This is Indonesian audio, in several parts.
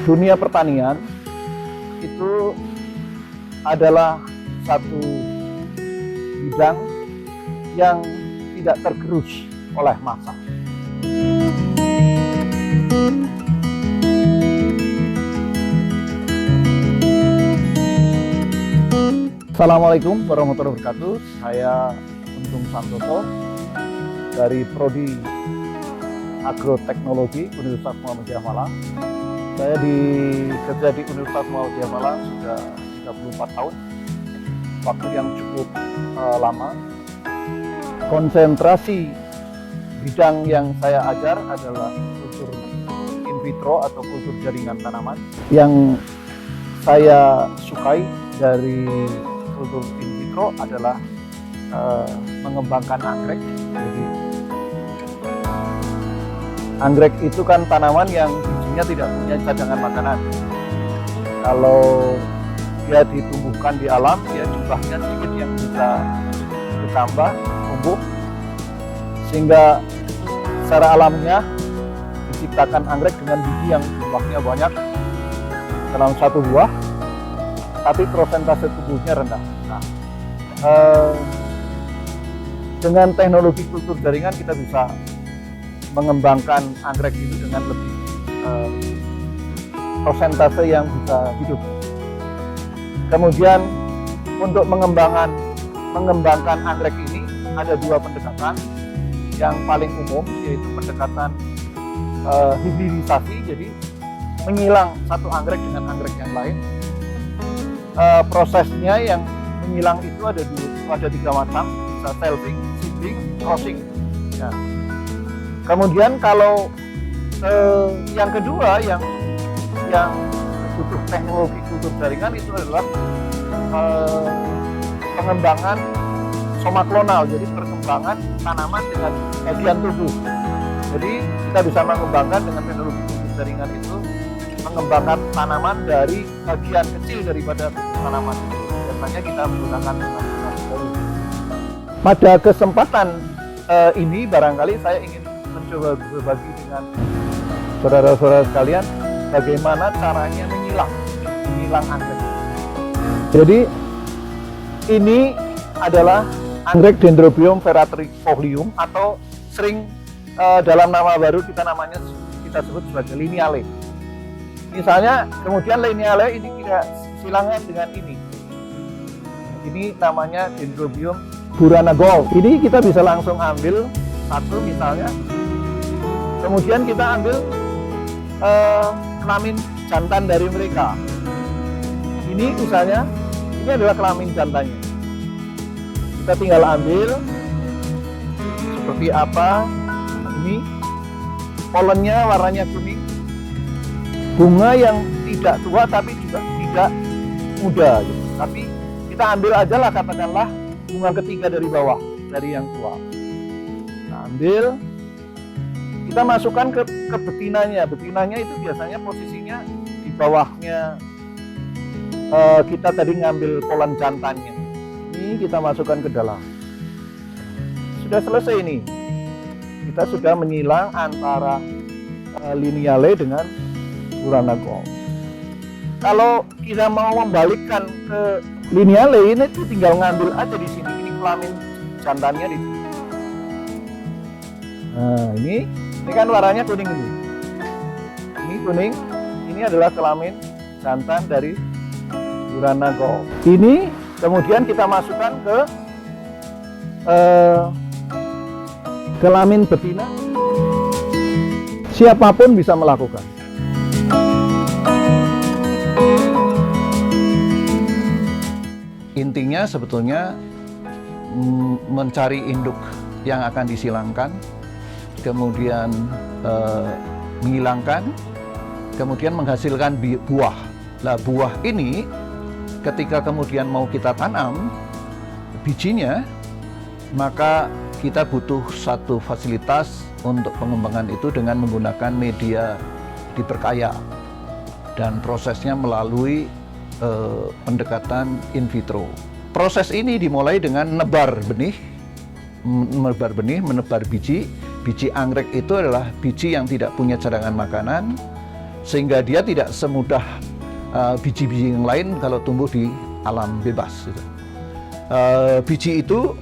dunia pertanian itu adalah satu bidang yang tidak tergerus oleh massa. Assalamualaikum warahmatullahi wabarakatuh. Saya Untung Santoso dari Prodi Agroteknologi Universitas Muhammadiyah Malang. Saya kerja di Universitas Muhammadiyah Malang sudah 34 tahun, waktu yang cukup lama. Konsentrasi bidang yang saya ajar adalah kultur in vitro atau kultur jaringan tanaman. Yang saya sukai dari kultur in vitro adalah mengembangkan anggrek. Jadi anggrek itu kan tanaman yang bijinya tidak punya cadangan makanan. Kalau dia ditumbuhkan di alam, ya jumlahnya sedikit yang bisa ditambah, tumbuh, sehingga secara alamiah diciptakan anggrek dengan biji yang jumlahnya banyak dalam satu buah, tapi prosentase tumbuhnya rendah. Nah, dengan teknologi kultur jaringan kita bisa mengembangkan anggrek itu dengan lebih prosentase yang bisa hidup. Kemudian untuk mengembangkan anggrek ini ada dua pendekatan yang paling umum, yaitu pendekatan hibridisasi, jadi menyilang satu anggrek dengan anggrek yang lain. Prosesnya yang menyilang itu ada tiga macam, bisa selfing, seeding, crossing. Ya. Kemudian kalau yang kedua yang butuh teknologi kultur jaringan itu adalah pengembangan somaklonal, jadi perkembangan tanaman dengan median tubuh. Jadi kita bisa mengembangkan dengan teknologi kultur jaringan itu mengembangkan tanaman dari bagian kecil daripada tanaman itu. Biasanya kita menggunakan tanaman baru. Pada kesempatan ini barangkali saya ingin mencoba berbagi dengan saudara-saudara sekalian bagaimana caranya menyilang anggrek. Jadi ini adalah anggrek Dendrobium verrutifolium atau sering dalam nama baru kita sebut sebagai lineale. Misalnya kemudian lineale ini tidak silangan dengan ini. Ini namanya Dendrobium burana gold. Ini kita bisa langsung ambil satu misalnya. Kemudian kita ambil kelamin jantan dari mereka. Ini misalnya, ini adalah kelamin jantannya. Kita tinggal ambil seperti apa. Ini polennya warnanya kuning. Bunga yang tidak tua tapi juga tidak muda. Gitu. Tapi kita ambil aja lah katakanlah bunga ketiga dari bawah, dari yang tua. Kita ambil, kita masukkan ke betinanya. Betinanya itu biasanya posisinya di bawahnya. Kita tadi ngambil polen jantannya. Ini kita masukkan ke dalam. Sudah selesai ini. Kita sudah menyilang antara lineale dengan burana gold. Kalau kita mau membalikkan ke lineale, ini tuh tinggal ngambil aja di sini. Ini kelamin jantannya di sini. Nah, ini kan warnanya kuning ini. Ini kuning. Ini adalah kelamin jantan dari burana gold. Ini kemudian kita masukkan ke kelamin betina. Siapapun bisa melakukan. Intinya sebetulnya mencari induk yang akan disilangkan, kemudian menghilangkan, kemudian menghasilkan buah. Nah, buah ini ketika kemudian mau kita tanam bijinya, maka kita butuh satu fasilitas untuk pengembangan itu dengan menggunakan media diperkaya, dan prosesnya melalui pendekatan in vitro. Proses ini dimulai dengan menebar benih, menebar biji. Biji anggrek itu adalah biji yang tidak punya cadangan makanan, sehingga dia tidak semudah biji-biji yang lain kalau tumbuh di alam bebas gitu. Biji itu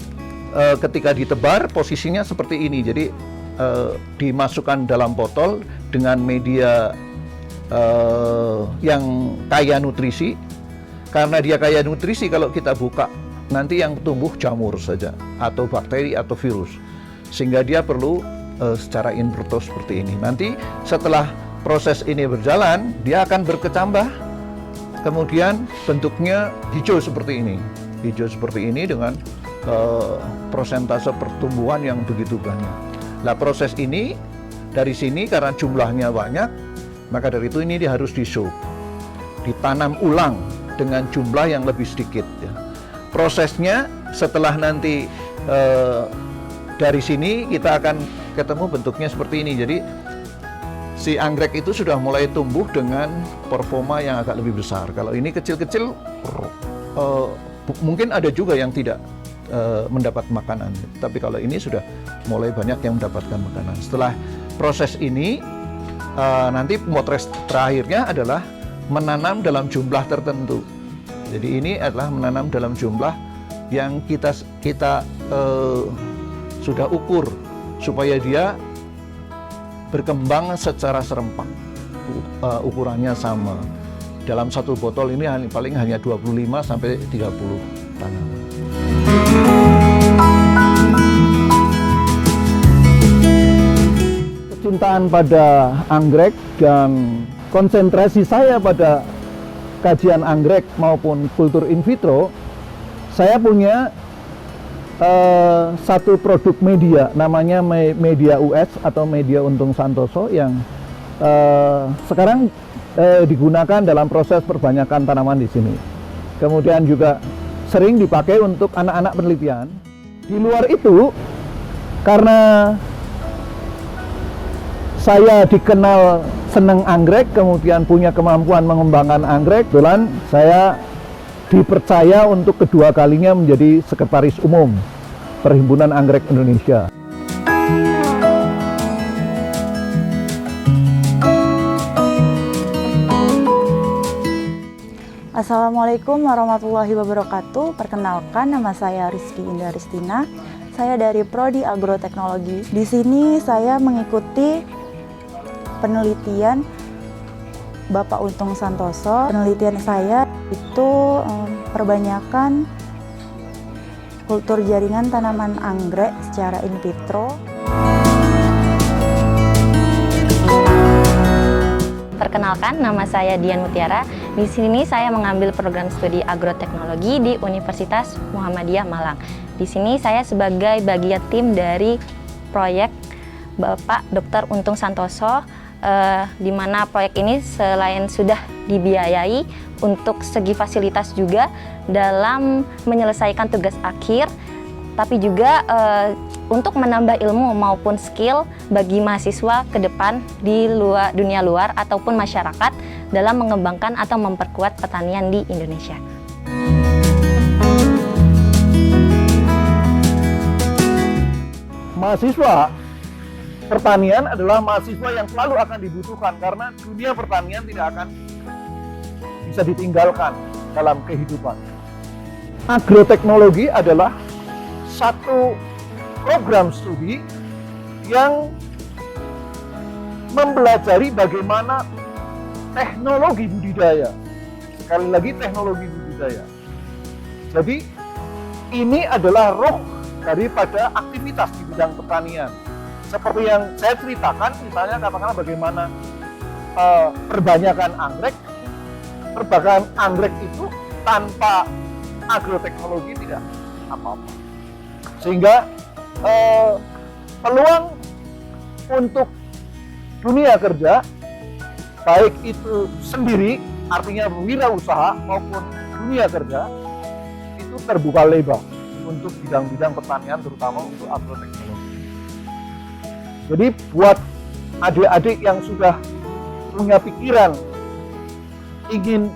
ketika ditebar posisinya seperti ini, jadi dimasukkan dalam botol dengan media yang kaya nutrisi. Karena dia kaya nutrisi, kalau kita buka nanti yang tumbuh jamur saja atau bakteri atau virus, sehingga dia perlu secara invertos seperti ini. Nanti setelah proses ini berjalan, dia akan berkecambah, kemudian bentuknya hijau seperti ini dengan prosentase pertumbuhan yang begitu banyak. Nah, proses ini dari sini karena jumlahnya banyak, maka dari itu ini dia harus ditanam ulang dengan jumlah yang lebih sedikit ya. Prosesnya setelah nanti dari sini kita akan ketemu bentuknya seperti ini. Jadi si anggrek itu sudah mulai tumbuh dengan performa yang agak lebih besar. Kalau ini kecil-kecil mungkin ada juga yang tidak mendapat makanan, tapi kalau ini sudah mulai banyak yang mendapatkan makanan. Setelah proses ini nanti potret terakhirnya adalah menanam dalam jumlah tertentu. Jadi ini adalah menanam dalam jumlah yang kita sudah ukur supaya dia berkembang secara serempak, ukurannya sama. Dalam satu botol ini paling hanya 25 sampai 30 tanaman. Kecintaan pada anggrek dan konsentrasi saya pada kajian anggrek maupun kultur in vitro, saya punya satu produk media namanya media US atau media Untung Santoso yang sekarang digunakan dalam proses perbanyakan tanaman di sini. Kemudian juga sering dipakai untuk anak-anak penelitian. Di luar itu, karena saya dikenal senang anggrek, kemudian punya kemampuan mengembangkan anggrek, kebetulan saya dipercaya untuk kedua kalinya menjadi Sekretaris Umum Perhimpunan Anggrek Indonesia. Assalamualaikum warahmatullahi wabarakatuh. Perkenalkan, nama saya Rizky Indah Ristina. Saya dari Prodi Agroteknologi. Di sini saya mengikuti penelitian Bapak Untung Santoso. Penelitian saya itu perbanyakan kultur jaringan tanaman anggrek secara in vitro. Perkenalkan, nama saya Dian Mutiara. Di sini saya mengambil program studi agroteknologi di Universitas Muhammadiyah Malang. Di sini saya sebagai bagian tim dari proyek Bapak Dr. Untung Santoso, di mana proyek ini selain sudah dibiayai untuk segi fasilitas juga dalam menyelesaikan tugas akhir, tapi juga untuk menambah ilmu maupun skill bagi mahasiswa ke depan di dunia luar ataupun masyarakat dalam mengembangkan atau memperkuat pertanian di Indonesia. Mahasiswa pertanian adalah mahasiswa yang selalu akan dibutuhkan karena dunia pertanian tidak akan bisa ditinggalkan dalam kehidupan. Agroteknologi adalah satu program studi yang mempelajari bagaimana teknologi budidaya. Sekali lagi, teknologi budidaya. Jadi ini adalah roh daripada aktivitas di bidang pertanian. Seperti yang saya ceritakan, misalnya katakanlah bagaimana perbanyakan anggrek. Perbanyakan anggrek itu tanpa agroteknologi tidak apa-apa. Sehingga peluang untuk dunia kerja, baik itu sendiri, artinya wirausaha, maupun dunia kerja, itu terbuka lebar untuk bidang-bidang pertanian, terutama untuk agroteknologi. Jadi buat adik-adik yang sudah punya pikiran ingin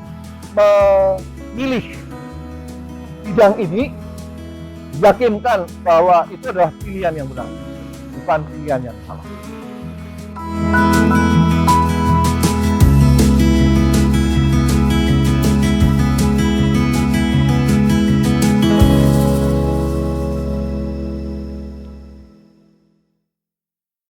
memilih bidang ini, yakinkan bahwa itu adalah pilihan yang benar, bukan pilihan yang salah.